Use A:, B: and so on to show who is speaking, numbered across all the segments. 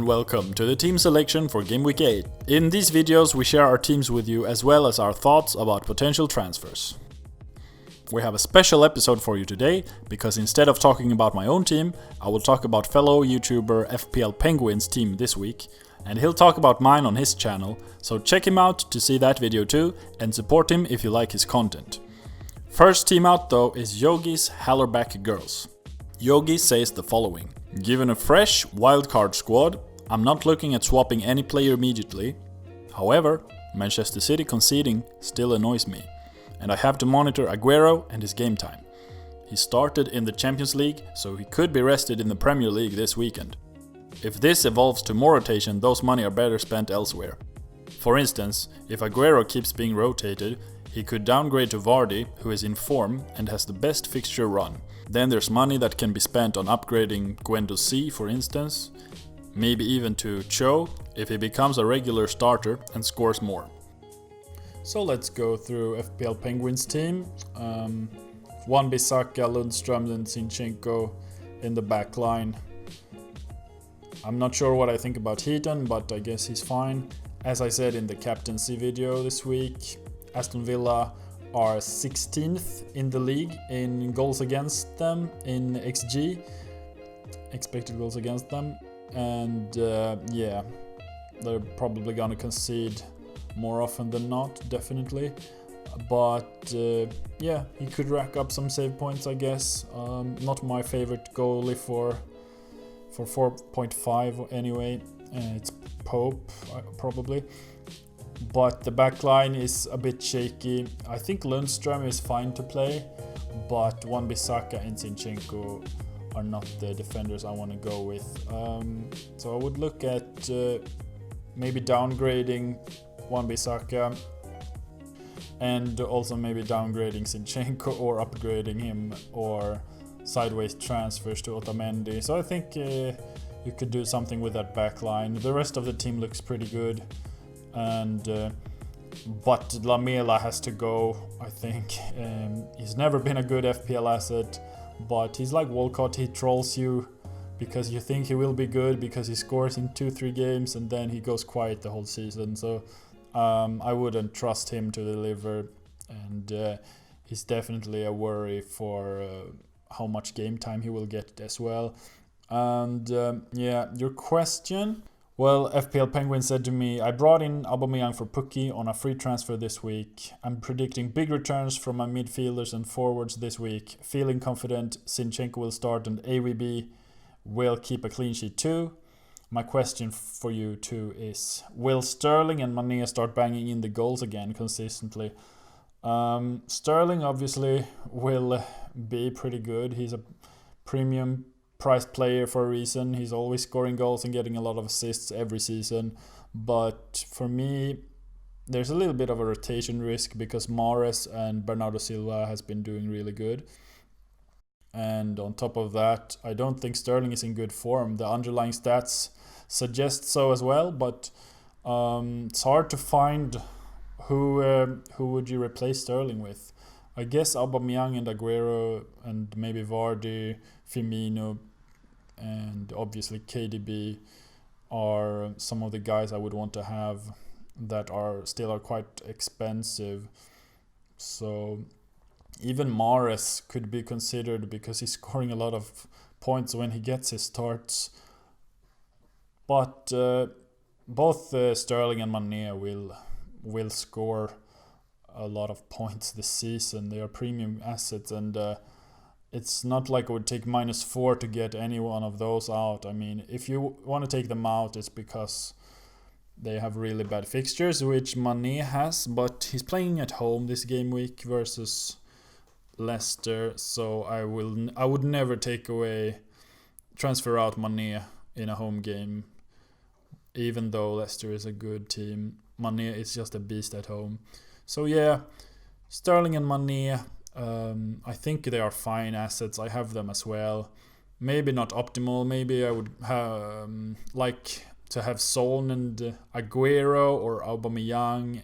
A: and welcome to the team selection for Gameweek 8. In these videos we share our teams with you as well as our thoughts about potential transfers. We have a special episode for you today because instead of talking about my own team, I will talk about fellow YouTuber FPL Penguin's team this week, and he'll talk about mine on his channel, so check him out to see that video too and support him if you like his content. First team out though is Yogi's Hallerback Girls. Yogi says the following: given a fresh wildcard squad, I'm not looking at swapping any player immediately. However, Manchester City conceding still annoys me, and I have to monitor Aguero and his game time. He started in the Champions League, so he could be rested in the Premier League this weekend. If this evolves to more rotation, those money are better spent elsewhere. For instance, if Aguero keeps being rotated, he could downgrade to Vardy, who is in form and has the best fixture run. Then there's money that can be spent on upgrading Guendouzi, for instance, maybe even to Cho if he becomes a regular starter and scores more. So let's go through FPL Penguins team. Wan-Bissaka, Lundstram and Zinchenko in the back line. I'm not sure what I think about Heaton, but I guess he's fine. As I said in the captaincy video this week, Aston Villa are 16th in the league in goals against them, in XG, expected goals against them, and yeah, they're probably gonna concede more often than not, definitely. But yeah, he could rack up some save points, I guess. Not my favorite goalie for 4.5 anyway. It's Pope, probably. But the back line is a bit shaky. I think Lundstram is fine to play, but Wan-Bissaka and Zinchenko are not the defenders I want to go with. So I would look at maybe downgrading Wan-Bissaka and also maybe downgrading Zinchenko or upgrading him, or sideways transfers to Otamendi. So I think you could do something with that back line. The rest of the team looks pretty good. And but Lamela has to go, I think. He's never been a good FPL asset, but he's like Walcott. He trolls you because you think he will be good because he scores in 2-3 games and then he goes quiet the whole season. So I wouldn't trust him to deliver, and he's definitely a worry for how much game time he will get as well. And yeah, your question. Well, FPL Penguin said to me, I brought in Aubameyang for Pukki on a free transfer this week. I'm predicting big returns from my midfielders and forwards this week. Feeling confident Zinchenko will start and AWB will keep a clean sheet too. My question for you too is, will Sterling and Mane start banging in the goals again consistently? Sterling obviously will be pretty good. He's a premium priced player for a reason. He's always scoring goals and getting a lot of assists every season. But for me, there's a little bit of a rotation risk because Mahrez and Bernardo Silva has been doing really good. And on top of that, I don't think Sterling is in good form. The underlying stats suggest so as well, but it's hard to find who would you replace Sterling with. I guess Aubameyang and Aguero and maybe Vardy, Firmino, and obviously KDB are some of the guys I would want to have that are still quite expensive. So even Mahrez could be considered because he's scoring a lot of points when he gets his starts. But both Sterling and Mane will score a lot of points this season. They are premium assets, and it's not like it would take -4 to get any one of those out. I mean, if you want to take them out, it's because they have really bad fixtures, which Mane has, but he's playing at home this game week versus Leicester, so I would never transfer out Mane in a home game, even though Leicester is a good team. Mane is just a beast at home. So yeah, Sterling and Mane, I think they are fine assets. I have them as well. Maybe not optimal. Maybe I would like to have Son and Aguero or Aubameyang.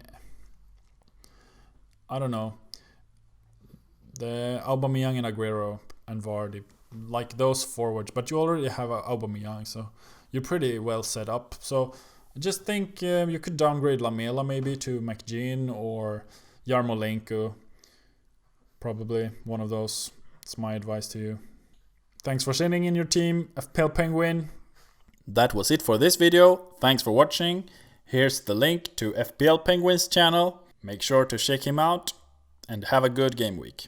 A: I don't know. The Aubameyang and Aguero and Vardy, like those forwards. But you already have Aubameyang, so you're pretty well set up. So I just think you could downgrade Lamela maybe to McGinn or Yarmolenko. Probably one of those. It's my advice to you. Thanks for sending in your team, FPL Penguin. That was it for this video. Thanks for watching. Here's the link to FPL Penguin's channel. Make sure to check him out and have a good game week.